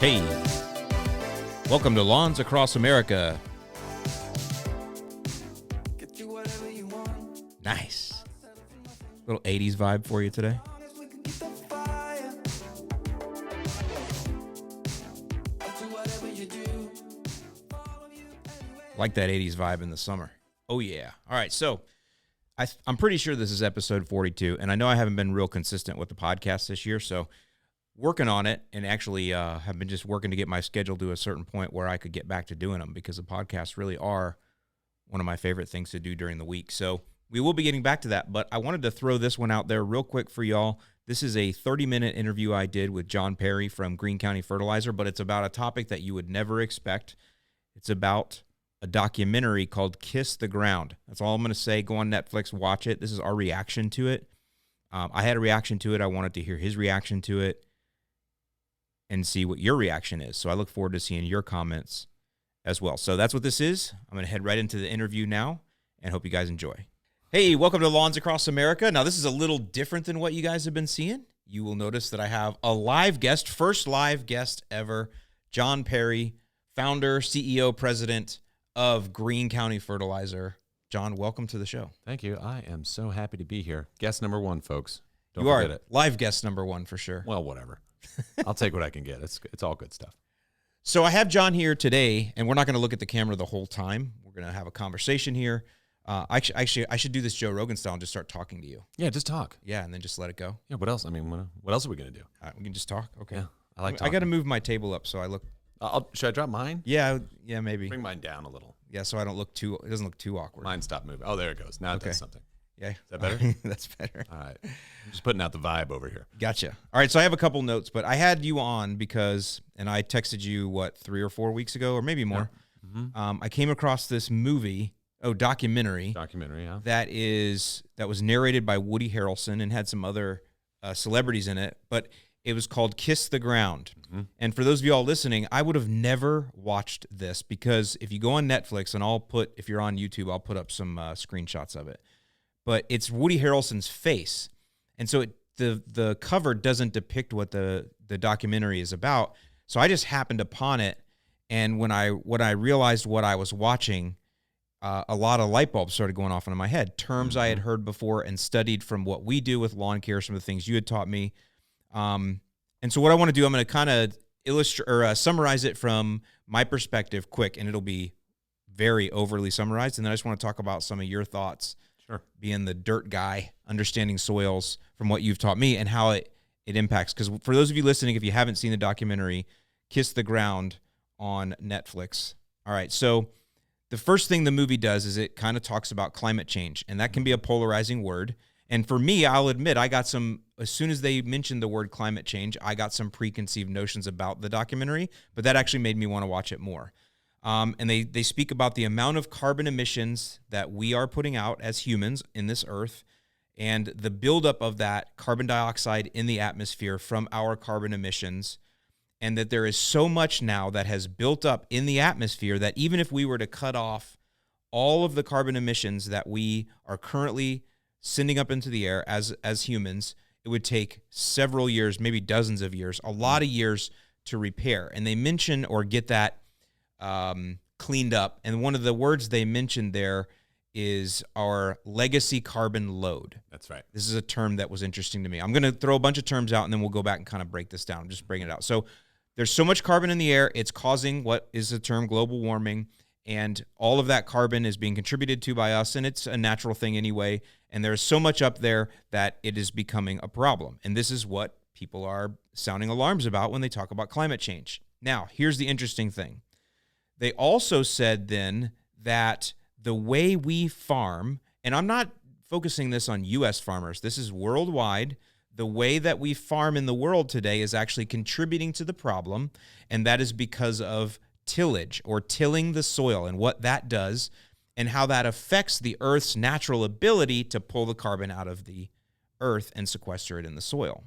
Hey, welcome to Lawns Across America. Nice. Little 80s vibe for you today. Like that 80s vibe in the summer. Oh, yeah. All right, so I'm pretty sure this is episode 42, and I know I haven't been real consistent with the podcast this year, so working on it, and actually have been just working to get my schedule to a certain point where I could get back to doing them, because the podcasts really are one of my favorite things to do during the week. So we will be getting back to that, but I wanted to throw this one out there real quick for y'all. This is a 30-minute interview I did with John Perry from Greene County Fertilizer, but it's about a topic that you would never expect. It's about a documentary called Kiss the Ground. That's all I'm going to say. Go on Netflix, watch it. This is our reaction to it. I had a reaction to it. I wanted to hear his reaction to it and see what your reaction is. So I look forward to seeing your comments as well. So that's what this is. I'm going to head right into the interview now and hope you guys enjoy. Hey, welcome to Lawns Across America. Now, this is a little different than what you guys have been seeing. You will notice that I have a live guest, first live guest ever, John Perry, founder, CEO, president of Greene County Fertilizer. John, welcome to the show. Thank you. I am so happy to be here. Guest number one, folks. Don't you forget are it. Live guest number one for sure. Well, whatever. I'll take what I can get. It's all good stuff. So I have John here today, and we're not going to look at the camera the whole time. We're going to have a conversation here. Actually, I should do this Joe Rogan style and just start talking to you. Yeah, just talk. Yeah, and then just let it go. Yeah, what else? I mean, what else are we going to do? We can just talk. Okay. Yeah, I like talking. I got to move my table up so I look. Should I drop mine? Yeah, maybe. Bring mine down a little. Yeah, so I don't look too. It doesn't look too awkward. Mine stopped moving. Oh, there it goes. Now it does something. Yeah. Is that better? That's better. All right. I'm just putting out the vibe over here. Gotcha. All right, so I have a couple notes, but I had you on because, and I texted you, 3 or 4 weeks ago, or maybe more. Yeah. Mm-hmm. I came across this documentary. Documentary, yeah. That was narrated by Woody Harrelson and had some other celebrities in it, but it was called Kiss the Ground. Mm-hmm. And for those of you all listening, I would have never watched this because if you go on Netflix, and if you're on YouTube, I'll put up some screenshots of it. But it's Woody Harrelson's face. And so the cover doesn't depict what the documentary is about. So I just happened upon it. And when I realized what I was watching, a lot of light bulbs started going off into my head. Terms I had heard before and studied from what we do with lawn care, some of the things you had taught me. And so what I want to do, I'm going to kind of illustrate or summarize it from my perspective quick, and it'll be very overly summarized. And then I just want to talk about some of your thoughts. Sure. Being the dirt guy, understanding soils from what you've taught me and how it impacts. Because for those of you listening, if you haven't seen the documentary, Kiss the Ground on Netflix. All right, so the first thing the movie does is it kind of talks about climate change, and that can be a polarizing word. And for me, I'll admit, as soon as they mentioned the word climate change, I got some preconceived notions about the documentary, but that actually made me want to watch it more. And they speak about the amount of carbon emissions that we are putting out as humans in this earth and the buildup of that carbon dioxide in the atmosphere from our carbon emissions, and that there is so much now that has built up in the atmosphere that even if we were to cut off all of the carbon emissions that we are currently sending up into the air as humans, it would take several years, maybe dozens of years, a lot of years to repair. And they mention or get that cleaned up. And one of the words they mentioned there is our legacy carbon load. That's right. This is a term that was interesting to me. I'm going to throw a bunch of terms out and then we'll go back and kind of break this down. Just bring it out. So there's so much carbon in the air. It's causing what is the term global warming. And all of that carbon is being contributed to by us. And it's a natural thing anyway. And there's so much up there that it is becoming a problem. And this is what people are sounding alarms about when they talk about climate change. Now, here's the interesting thing. They also said then that the way we farm, and I'm not focusing this on U.S. farmers, this is worldwide, the way that we farm in the world today is actually contributing to the problem, and that is because of tillage or tilling the soil and what that does and how that affects the Earth's natural ability to pull the carbon out of the Earth and sequester it in the soil.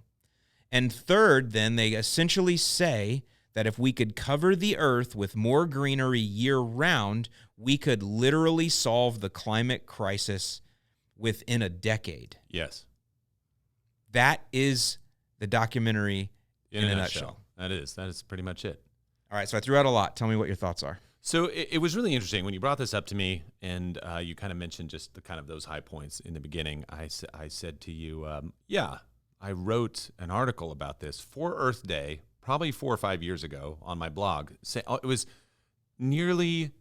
And third, then, they essentially say that if we could cover the earth with more greenery year-round, we could literally solve the climate crisis within a decade. Yes. That is the documentary in a nutshell. That is pretty much it. All right, so I threw out a lot. Tell me what your thoughts are. So it was really interesting when you brought this up to me, and you kind of mentioned just the kind of those high points in the beginning. I said to you, I wrote an article about this for Earth Day, probably 4 or 5 years ago on my blog. It was nearly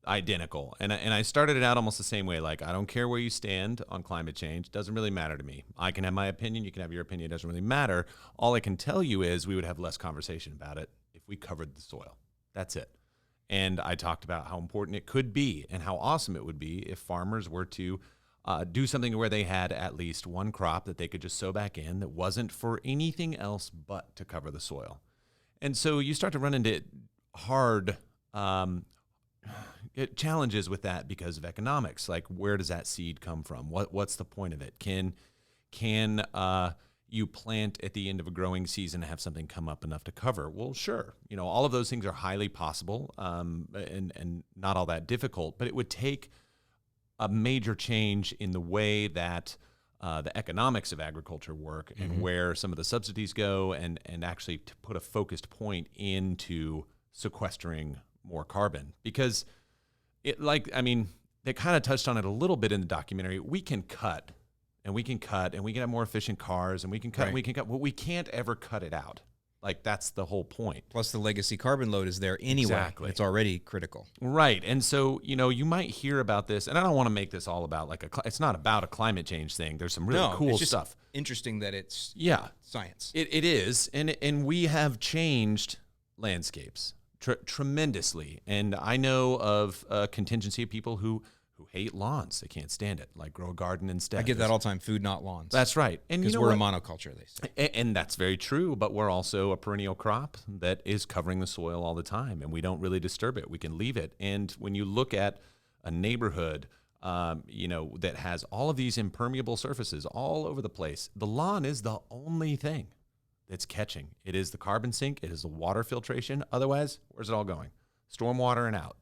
identical, and I started it out almost the same way. Like, I don't care where you stand on climate change; doesn't really matter to me. I can have my opinion, you can have your opinion. It doesn't really matter. All I can tell you is we would have less conversation about it if we covered the soil. That's it. And I talked about how important it could be and how awesome it would be if farmers were to do something where they had at least one crop that they could just sow back in that wasn't for anything else but to cover the soil. And so you start to run into hard challenges with that because of economics. Like, where does that seed come from? What's the point of it? Can you plant at the end of a growing season and have something come up enough to cover? Well, sure. All of those things are highly possible and not all that difficult, but it would take a major change in the way that the economics of agriculture work and where some of the subsidies go and actually to put a focused point into sequestering more carbon. Because they kind of touched on it a little bit in the documentary. We can cut and we can have more efficient cars and we can cut and we can cut, but we can't ever cut it out. Like, that's the whole point. Plus, the legacy carbon load is there anyway. Exactly. It's already critical. Right. And so, you might hear about this, and I don't want to make this all about it's not about a climate change thing. There's some really cool it's just stuff. Interesting that it's science. It is. And we have changed landscapes tremendously. And I know of a contingency of people who hate lawns. They can't stand it. Like, grow a garden instead. I get that all the time. Food, not lawns. That's right. And because we're a monoculture, they say. And that's very true, but we're also a perennial crop that is covering the soil all the time, and we don't really disturb it. We can leave it. And when you look at a neighborhood, that has all of these impermeable surfaces all over the place, the lawn is the only thing that's catching. It is the carbon sink. It is the water filtration. Otherwise, where's it all going? Stormwater and out.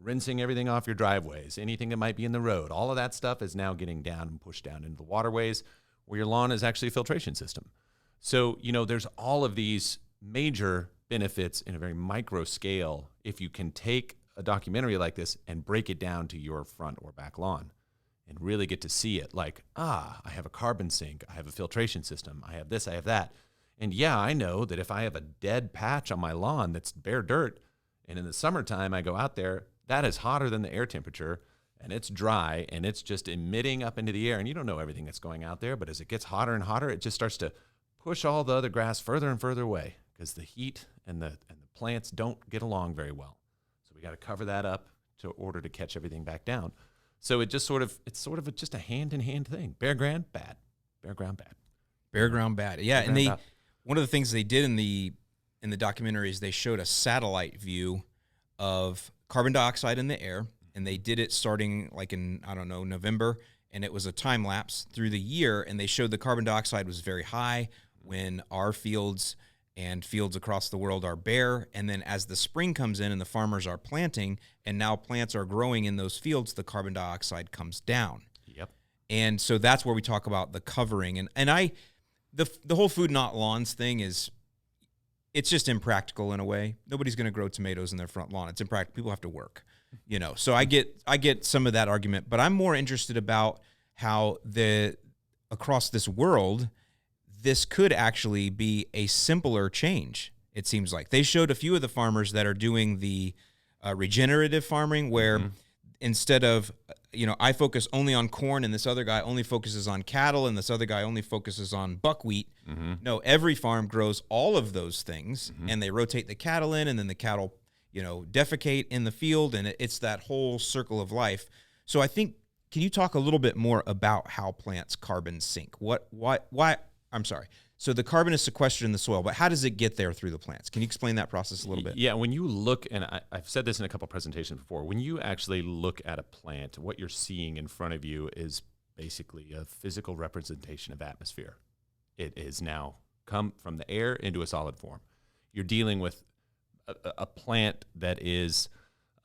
Rinsing everything off your driveways, anything that might be in the road, all of that stuff is now getting down and pushed down into the waterways where your lawn is actually a filtration system. So, there's all of these major benefits in a very micro scale if you can take a documentary like this and break it down to your front or back lawn and really get to see it. Like, I have a carbon sink, I have a filtration system, I have this, I have that. And yeah, I know that if I have a dead patch on my lawn that's bare dirt, and in the summertime I go out there, that is hotter than the air temperature, and it's dry, and it's just emitting up into the air, and you don't know everything that's going out there, but as it gets hotter and hotter, it just starts to push all the other grass further and further away because the heat and the plants don't get along very well. So we got to cover that up in order to catch everything back down. So it's sort of just a hand-in-hand thing. Bare ground, bad. Bare ground, bad. Bare ground, bad. Yeah, and one of the things they did in the documentary is they showed a satellite view of carbon dioxide in the air, and they did it starting like in, November, and it was a time lapse through the year, and they showed the carbon dioxide was very high when our fields and fields across the world are bare, and then as the spring comes in and the farmers are planting, and now plants are growing in those fields, the carbon dioxide comes down. Yep. And so that's where we talk about the covering, and the whole food not lawns thing it's just impractical in a way. Nobody's going to grow tomatoes in their front lawn. It's impractical. People have to work, So I get some of that argument, but I'm more interested about how across this world, this could actually be a simpler change. It seems like they showed a few of the farmers that are doing the regenerative farming where instead of, I focus only on corn and this other guy only focuses on cattle and this other guy only focuses on buckwheat. No, every farm grows all of those things and they rotate the cattle in and then the cattle, defecate in the field and it's that whole circle of life. So I think, can you talk a little bit more about how plants carbon sink? So the carbon is sequestered in the soil, but how does it get there through the plants? Can you explain that process a little bit? Yeah, when you look, and I've said this in a couple of presentations before, when you actually look at a plant, what you're seeing in front of you is basically a physical representation of atmosphere. It is now come from the air into a solid form. You're dealing with a plant that is,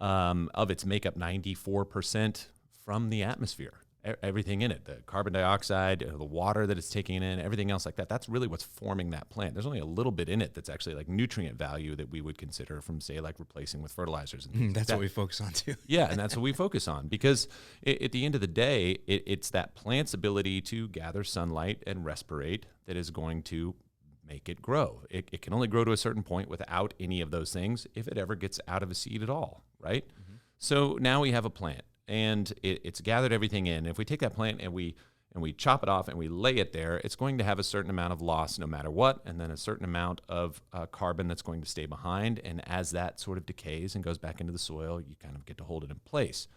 of its makeup, 94% from the atmosphere. everything in it, the carbon dioxide, the water that it's taking in, everything else like that. That's really what's forming that plant. There's only a little bit in it that's actually like nutrient value that we would consider from, say, like replacing with fertilizers. And things That's like what we focus on too. Yeah, and that's what we focus on because at the end of the day, it's that plant's ability to gather sunlight and respirate that is going to make it grow. It can only grow to a certain point without any of those things if it ever gets out of a seed at all, right? Mm-hmm. So now we have a plant, and it's gathered everything in. If we take that plant and we chop it off and we lay it there, it's going to have a certain amount of loss no matter what, and then a certain amount of carbon that's going to stay behind. And as that sort of decays and goes back into the soil, you kind of get to hold it in place.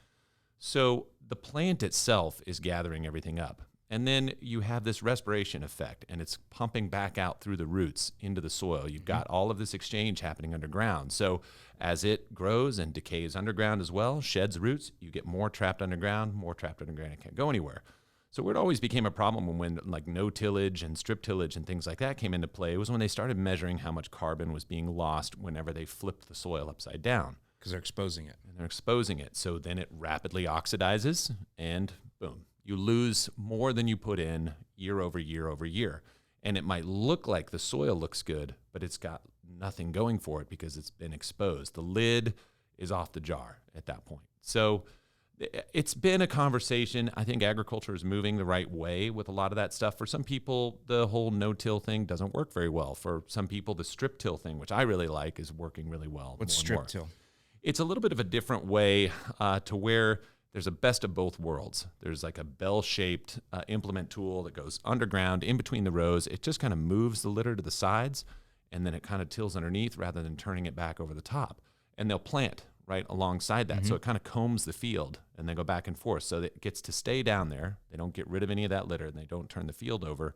So the plant itself is gathering everything up. And then you have this respiration effect, and it's pumping back out through the roots into the soil. You've got all of this exchange happening underground. So as it grows and decays underground as well, sheds roots, you get more trapped underground, it can't go anywhere. So where it always became a problem when like no tillage and strip tillage and things like that came into play was when they started measuring how much carbon was being lost whenever they flipped the soil upside down. Because they're exposing it. And they're exposing it. So then it rapidly oxidizes, and boom. You lose more than you put in year over year over year. And it might look like the soil looks good, but it's got nothing going for it because it's been exposed. The lid is off the jar at that point. So it's been a conversation. I think agriculture is moving the right way with a lot of that stuff. For some people, the whole no-till thing doesn't work very well. For some people, the strip-till thing, which I really like, is working really well. What's strip-till? It's a little bit of a different way to where there's a best of both worlds. There's like a bell-shaped implement tool that goes underground in between the rows. It just kind of moves the litter to the sides, and then it kind of tills underneath rather than turning it back over the top. And they'll plant right alongside that. So it kind of combs the field, and they go back and forth. So that it gets to stay down there. They don't get rid of any of that litter, and they don't turn the field over.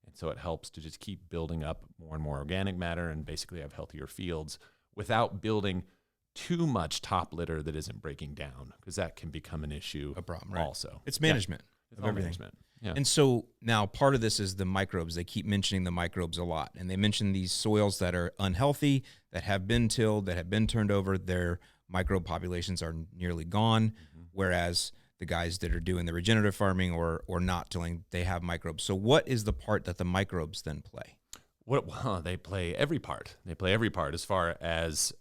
And so it helps to just keep building up more and more organic matter and basically have healthier fields without building too much top litter that isn't breaking down, because that can become an issue, a problem, right? Also. It's management of everything. Management. Yeah. And so now part of this is the microbes. They keep mentioning the microbes a lot, and they mention these soils that are unhealthy, that have been tilled, that have been turned over. Their microbe populations are nearly gone, whereas the guys that are doing the regenerative farming or not tilling, they have microbes. So what is the part that the microbes then play? Well, they play every part. They play every part as far as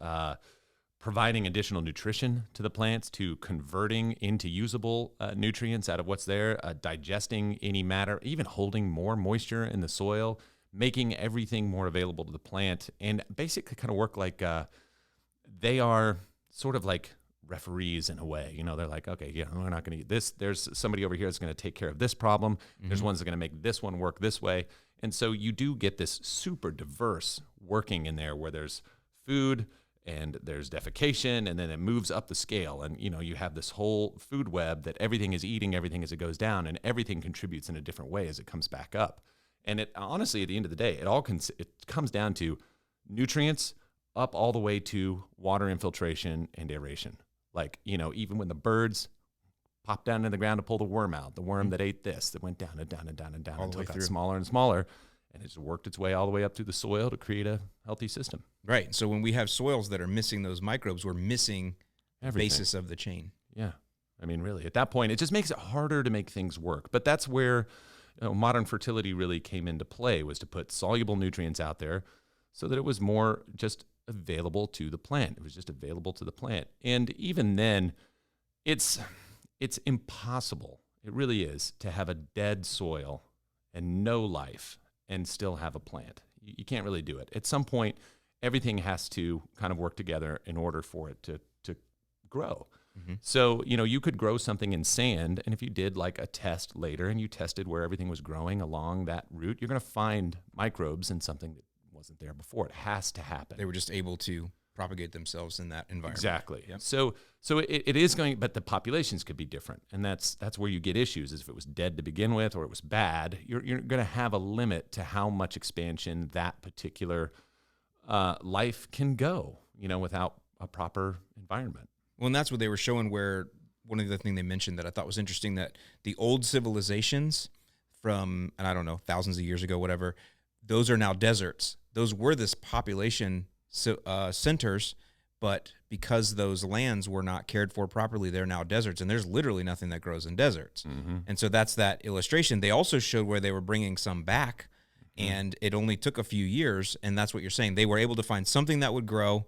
providing additional nutrition to the plants, to converting into usable nutrients out of what's there, digesting any matter, even holding more moisture in the soil, making everything more available to the plant, and basically kind of work like they are sort of like referees in a way. You know, they're like, okay, yeah, we're not going to eat this. There's somebody over here that's going to take care of this problem. There's ones that are going to make this one work this way. And so you do get this super diverse working in there where there's food, and there's defecation, and then it moves up the scale. And, you know, you have this whole food web that everything is eating everything as it goes down, and everything contributes in a different way as it comes back up. And it honestly, at the end of the day, it comes down to nutrients up all the way to water infiltration and aeration. Like, you know, even when the birds pop down in the ground to pull the worm out, the worm that ate this, that went down and down and down and down until it got smaller and smaller. And it's worked its way all the way up through the soil to create a healthy system. Right. So when we have soils that are missing those microbes, we're missing the basis of the chain. Yeah. I mean, really, at that point, it just makes it harder to make things work. But that's where modern fertility really came into play, was to put soluble nutrients out there so that it was more just available to the plant. It was just available to the plant. And even then, it's impossible. It really is, to have a dead soil and no life and still have a plant. You can't really do it. At some point, everything has to kind of work together in order for it to grow. So, you know, you could grow something in sand, and if you did like a test later and you tested where everything was growing along that route, you're going to find microbes in something that wasn't there before. It has to happen. They were just able to propagate themselves in that environment. Exactly. Yep. So it is going, but the populations could be different, and that's where you get issues. Is if it was dead to begin with or it was bad, you're going to have a limit to how much expansion that particular life can go, you know, without a proper environment. Well, and that's what they were showing, where one of the things they mentioned that I thought was interesting, that the old civilizations from, and I don't know, thousands of years ago, whatever, those are now deserts. Those were this population centers, but because those lands were not cared for properly, they're now deserts, and there's literally nothing that grows in deserts. And so that's that illustration. They also showed where they were bringing some back, and it only took a few years, and that's what you're saying. They were able to find something that would grow.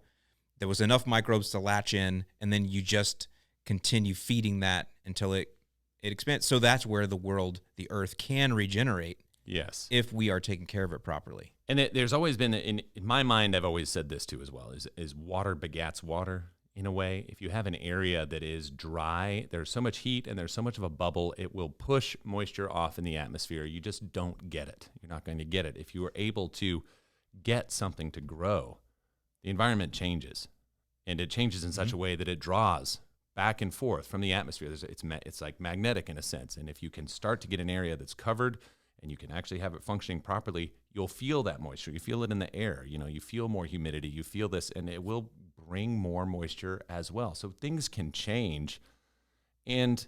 There was enough microbes to latch in, and then you just continue feeding that until it expands. So that's where the earth can regenerate. Yes. If we are taking care of it properly. And there's always been, in my mind, I've always said this too as well, is water begats water in a way. If you have an area that is dry, there's so much heat and there's so much of a bubble, it will push moisture off in the atmosphere. You just don't get it. You're not going to get it. If you are able to get something to grow, the environment changes. And it changes in such a way that it draws back and forth from the atmosphere. It's like magnetic in a sense. And if you can start to get an area that's covered and you can actually have it functioning properly, you'll feel that moisture. You feel it in the air. You feel more humidity. You feel this, and it will bring more moisture as well. So things can change. And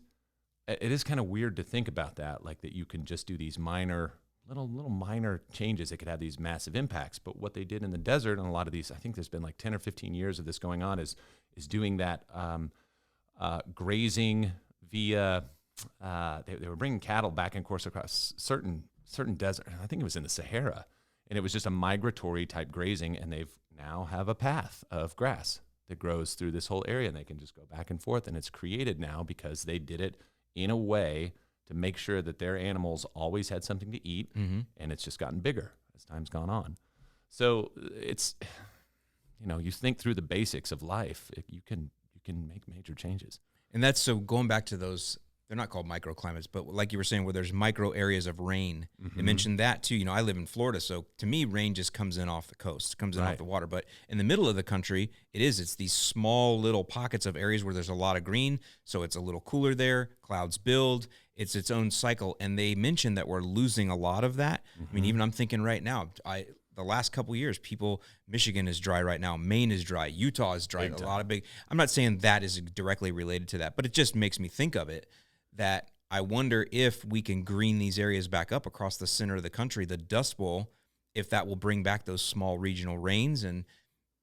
it is kind of weird to think about that, like that you can just do these little minor changes that could have these massive impacts. But what they did in the desert, and a lot of these, I think there's been like 10 or 15 years of this going on, is doing that grazing via they were bringing cattle back and forth across certain desert. I think it was in the Sahara, and it was just a migratory type grazing. And they've now have a path of grass that grows through this whole area, and they can just go back and forth. And it's created now because they did it in a way to make sure that their animals always had something to eat, and it's just gotten bigger as time's gone on. So it's, you think through the basics of life, you can make major changes. And that's, so going back to those, they're not called microclimates, but like you were saying, where there's micro areas of rain. They mentioned that too. I live in Florida, so to me, rain just comes in off the coast, comes in off the water. But in the middle of the country, it's these small little pockets of areas where there's a lot of green, so it's a little cooler there. Clouds build. It's its own cycle. And they mentioned that we're losing a lot of that. I mean, even I'm thinking right now, the last couple of years, Michigan is dry right now. Maine is dry. Utah is dry. I'm not saying that is directly related to that, but it just makes me think of it, that I wonder if we can green these areas back up across the center of the country, the Dust Bowl, if that will bring back those small regional rains. And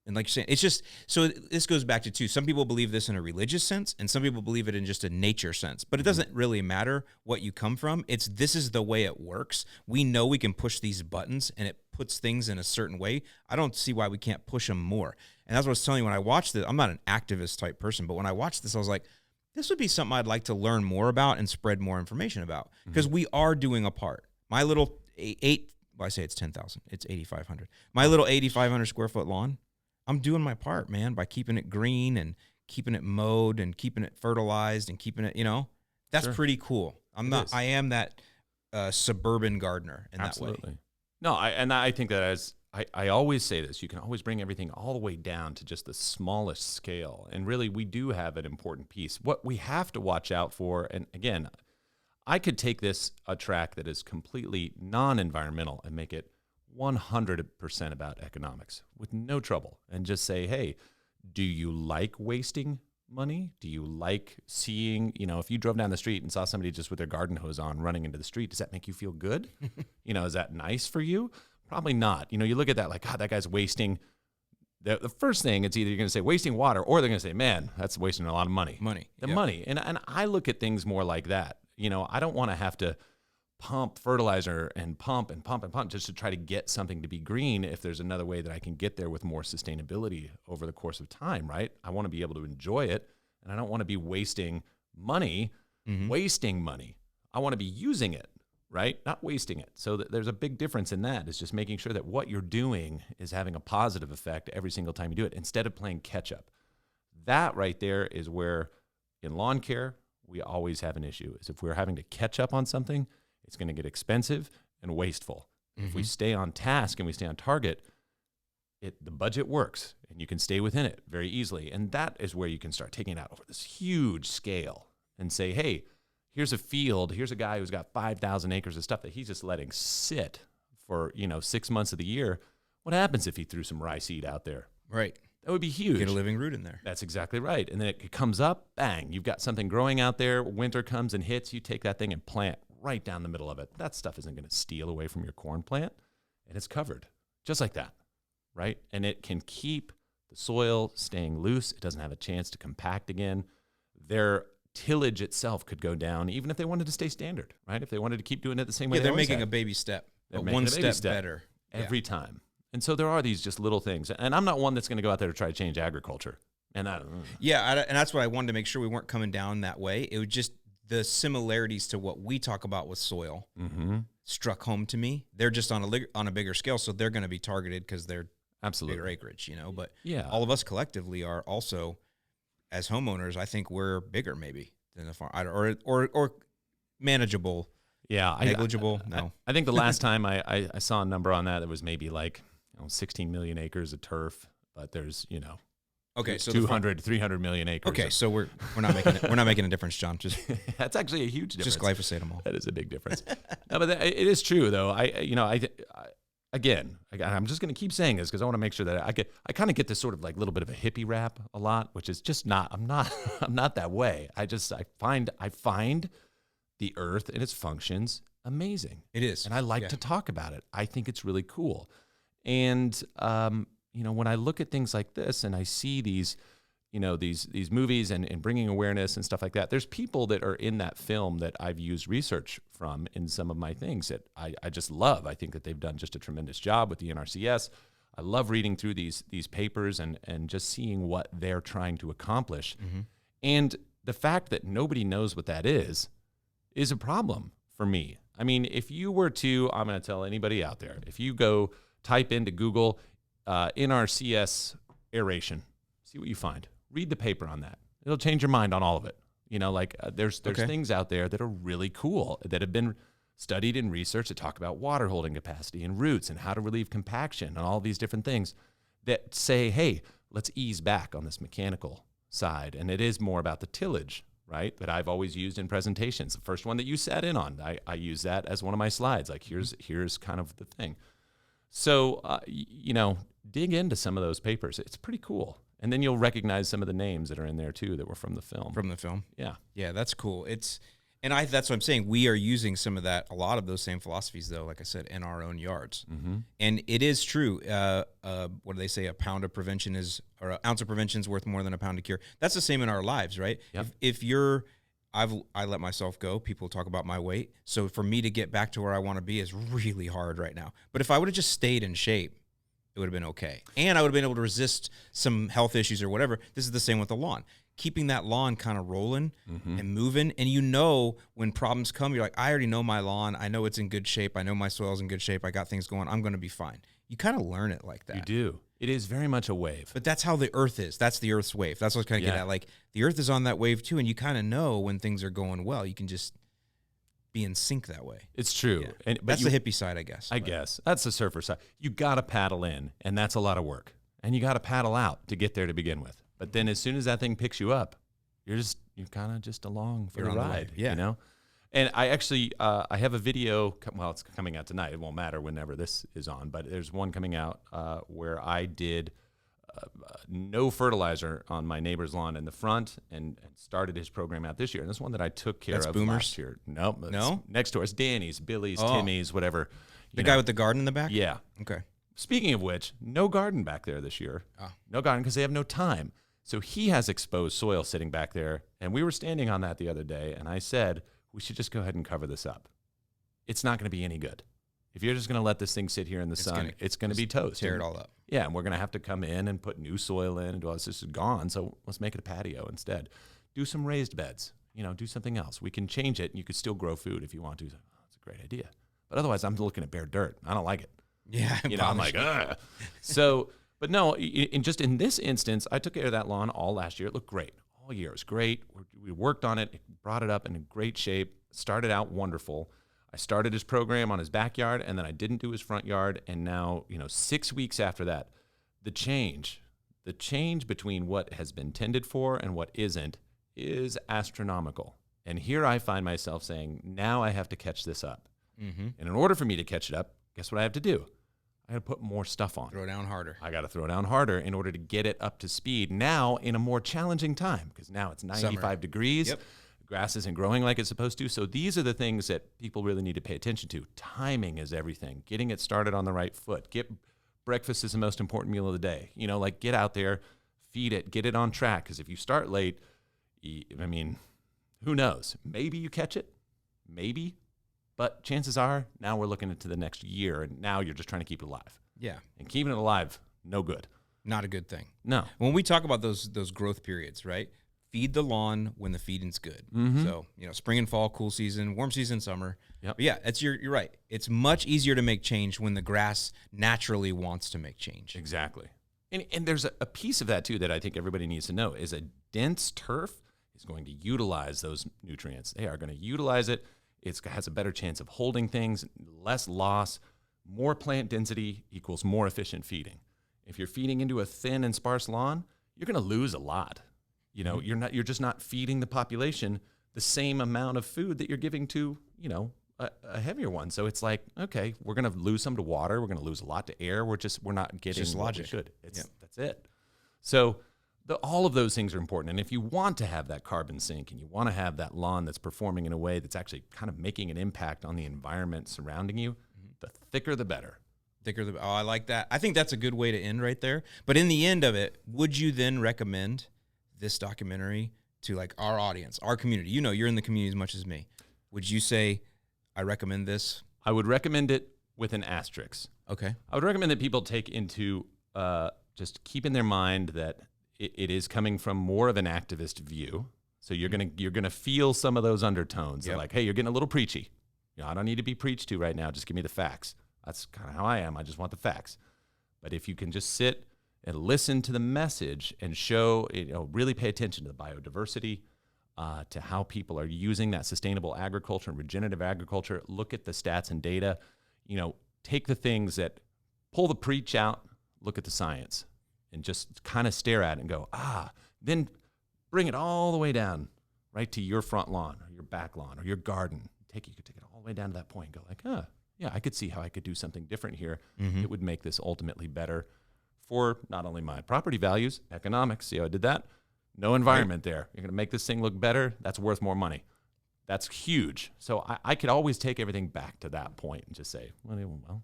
like you're saying, it's just, so this goes back to some people believe this in a religious sense, and some people believe it in just a nature sense, but it doesn't really matter what you come from. This is the way it works. We know we can push these buttons and it puts things in a certain way. I don't see why we can't push them more. And that's what I was telling you when I watched it. I'm not an activist type person, but when I watched this, I was like, this would be something I'd like to learn more about and spread more information about, because we are doing a part. My little I say it's 10,000. It's 8,500. My little 8,500 square foot lawn, I'm doing my part, man, by keeping it green and keeping it mowed and keeping it fertilized and keeping it, that's pretty cool. I am that suburban gardener in that way. No, I think that I always say this, you can always bring everything all the way down to just the smallest scale. And really, we do have an important piece. What we have to watch out for, and again, I could take a track that is completely non-environmental and make it 100% about economics with no trouble, and just say, hey, do you like wasting money? Do you like seeing, if you drove down the street and saw somebody just with their garden hose on running into the street, does that make you feel good? Is that nice for you? Probably not. You look at that like, God, that guy's wasting. The first thing, it's either you're going to say wasting water, or they're going to say, man, that's wasting a lot of money. Money. And I look at things more like that. I don't want to have to pump fertilizer and pump just to try to get something to be green if there's another way that I can get there with more sustainability over the course of time, right? I want to be able to enjoy it, and I don't want to be wasting money. I want to be using it, right? Not wasting it. So there's a big difference in that. It's just making sure that what you're doing is having a positive effect every single time you do it, instead of playing catch up. That right there is where in lawn care, we always have an issue, is if we're having to catch up on something, it's going to get expensive and wasteful. If we stay on task and we stay on target, the budget works and you can stay within it very easily. And that is where you can start taking it out over this huge scale and say, hey, here's a field, here's a guy who's got 5,000 acres of stuff that he's just letting sit for, 6 months of the year. What happens if he threw some rye seed out there? Right. That would be huge. Get a living root in there. That's exactly right. And then it comes up, bang, you've got something growing out there. Winter comes and hits, you take that thing and plant right down the middle of it. That stuff isn't going to steal away from your corn plant, and it's covered just like that, right? And it can keep the soil staying loose. It doesn't have a chance to compact again. Their tillage itself could go down, even if they wanted to stay standard, right? If they wanted to keep doing it the same way they're making a baby step, but one step better every time. And so there are these just little things. And I'm not one that's going to go out there to try to change agriculture. And and that's what I wanted to make sure we weren't coming down that way. It was just the similarities to what we talk about with soil struck home to me. They're just on a bigger scale, so they're going to be targeted because they're bigger acreage, But all of us collectively are also, as homeowners, I think we're bigger maybe than the farm, or manageable. Yeah, negligible. No, I think the last time I saw a number on that, it was maybe like 16 million acres of turf, but there's okay, so 300 million acres. Okay, so we're not making a difference, John. Just that's actually a huge difference. Just glyphosate them all. That is a big difference. No, but it is true though. I'm just going to keep saying this because I want to make sure that I kind of get this sort of like little bit of a hippie rap a lot, which is just not. I'm not that way. I find the earth and its functions amazing. It is, and I like to talk about it. I think it's really cool, and when I look at things like this and I see these movies and bringing awareness and stuff like that, there's people that are in that film that I've used research from in some of my things that I just love. I think that they've done just a tremendous job with the NRCS. I love reading through these papers and just seeing what they're trying to accomplish. And the fact that nobody knows what that is a problem for me. I mean, if you were to, I'm going to tell anybody out there, if you go type into Google NRCS aeration, see what you find. Read the paper on that. It'll change your mind on all of it. There's things out there that are really cool that have been studied and researched that talk about water holding capacity and roots and how to relieve compaction and all these different things that say, hey, let's ease back on this mechanical side. And it is more about the tillage, right, that I've always used in presentations. The first one that you sat in on, I use that as one of my slides. Like, here's kind of the thing. So, dig into some of those papers. It's pretty cool. And then you'll recognize some of the names that are in there too that were from the film. From the film? Yeah. Yeah, that's cool. That's what I'm saying. We are using a lot of those same philosophies, though, like I said, in our own yards. And it is true. What do they say? An ounce of prevention is worth more than a pound of cure. That's the same in our lives, right? Yep. If I let myself go. People talk about my weight. So for me to get back to where I want to be is really hard right now. But if I would have just stayed in shape, it would have been okay. And I would have been able to resist some health issues or whatever. This is the same with the lawn. Keeping that lawn kind of rolling and moving. And when problems come, you're like, I already know my lawn. I know it's in good shape. I know my soil's in good shape. I got things going. I'm going to be fine. You kind of learn it like that. You do. It is very much a wave. But that's how the earth is. That's the earth's wave. That's what I was kind of getting at. Like, the earth is on that wave too, and you kind of know when things are going well. You can just be in sync that way. It's true. Yeah. But that's the hippie side, I guess. I guess. That's the surfer side. You got to paddle in, and that's a lot of work. And you got to paddle out to get there to begin with. But then as soon as that thing picks you up, you're kind of just along for the ride. Yeah. And I actually, I have a video, it's coming out tonight. It won't matter whenever this is on, but there's one coming out where I did no fertilizer on my neighbor's lawn in the front and started his program out this year. And this one that I took care of last year. Nope. No? Next door. It's Danny's, Billy's, Timmy's, whatever. The guy with the garden in the back? Yeah. Okay. Speaking of which, no garden back there this year. No garden because they have no time. So he has exposed soil sitting back there. And we were standing on that the other day, and I said, we should just go ahead and cover this up. It's not going to be any good. If you're just going to let this thing sit here in the sun, it's going to be toast. Tear it all up. Yeah, and we're going to have to come in and put new soil in and do all this. This is gone, so let's make it a patio instead. Do some raised beds. Do something else. We can change it, and you could still grow food if you want to. That's a great idea. But otherwise, I'm looking at bare dirt. I don't like it. Yeah. I'm like, ugh. So, but no, in this instance, I took care of that lawn all last year. It looked great. All year. It was great. We worked on it, brought it up in great shape, started out wonderful. I started his program on his backyard, and then I didn't do his front yard. And now, 6 weeks after that, the change between what has been tended for and what isn't is astronomical. And here I find myself saying, now I have to catch this up. And in order for me to catch it up, guess what I have to do? I got to put more stuff on. Throw down harder. I got to throw down harder in order to get it up to speed now in a more challenging time because now it's 95 degrees. Yep. Grass isn't growing like it's supposed to. So these are the things that people really need to pay attention to. Timing is everything. Getting it started on the right foot. breakfast is the most important meal of the day. You know, like get out there, feed it, get it on track. Because if you start late, I mean, who knows? Maybe you catch it, maybe. But chances are now we're looking into the next year, and now you're just trying to keep it alive. Yeah. And keeping it alive, no good. Not a good thing. No. When we talk about those growth periods, right? Feed the lawn when the feeding's good. Mm-hmm. So, spring and fall, cool season, warm season, summer. Yep. But yeah, you're right. It's much easier to make change when the grass naturally wants to make change. Exactly. And there's a piece of that, too, that I think everybody needs to know is a dense turf is going to utilize those nutrients. They are going to utilize it. It has a better chance of holding things, less loss. More plant density equals more efficient feeding. If you're feeding into a thin and sparse lawn, you're going to lose a lot. You're just not feeding the population the same amount of food that you're giving to, a heavier one. So it's like, okay, we're going to lose some to water. We're going to lose a lot to air. We're not getting just what logic. we should. That's it. So all of those things are important. And if you want to have that carbon sink and you want to have that lawn that's performing in a way that's actually kind of making an impact on the environment surrounding you, the thicker the better. Oh, I like that. I think that's a good way to end right there. But in the end of it, would you then recommend this documentary to like our audience, our community? You're in the community as much as me. Would you say, I recommend this? I would recommend it with an asterisk. Okay. I would recommend that people take into, just keep in their mind that it is coming from more of an activist view. So you're gonna feel some of those undertones. Yep. Like, hey, you're getting a little preachy. I don't need to be preached to right now. Just give me the facts. That's kind of how I am. I just want the facts. But if you can just sit and listen to the message and show, really pay attention to the biodiversity, to how people are using that sustainable agriculture and regenerative agriculture, look at the stats and data, take the things that pull the preach out, look at the science, and just kind of stare at it and go, then bring it all the way down right to your front lawn or your back lawn or your garden. You could take it all the way down to that point and go like, yeah, I could see how I could do something different here. Mm-hmm. It would make this ultimately better for not only my property values, economics. See how I did that? No environment there. You're going to make this thing look better. That's worth more money. That's huge. So I could always take everything back to that point and just say, well,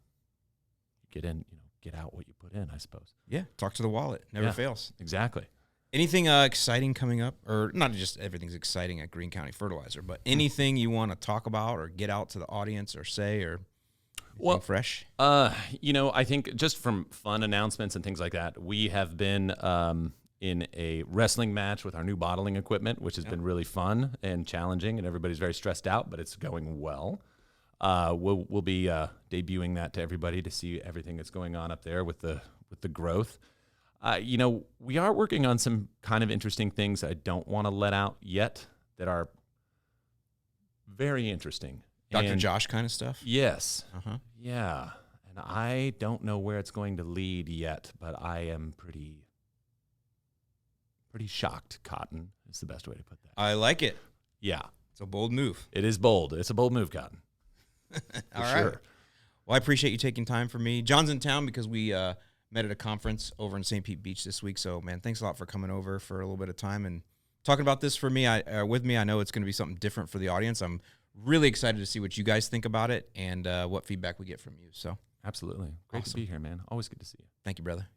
get out what you put in, I suppose. Yeah. Talk to the wallet. Never fails. Exactly. Anything exciting coming up? Or not just everything's exciting at Greene County Fertilizer, but anything you want to talk about or get out to the audience or say or fresh? I think just from fun announcements and things like that, we have been in a wrestling match with our new bottling equipment, which has been really fun and challenging, and everybody's very stressed out, but it's going well. We'll be debuting that to everybody to see everything that's going on up there with the growth. We are working on some kind of interesting things I don't want to let out yet that are very interesting. Dr. Josh kind of stuff? Yes. Uh-huh. Yeah. And I don't know where it's going to lead yet, but I am pretty shocked, Cotton, is the best way to put that. I like it. Yeah. It's a bold move. It is bold. It's a bold move, Cotton. All right. Sure. Well, I appreciate you taking time for me. John's in town because we met at a conference over in St. Pete Beach this week. So, man, thanks a lot for coming over for a little bit of time and talking about this for me. With me, I know it's going to be something different for the audience. I'm really excited to see what you guys think about it and what feedback we get from you. So, absolutely. Great to be here, man. Always good to see you. Thank you, brother.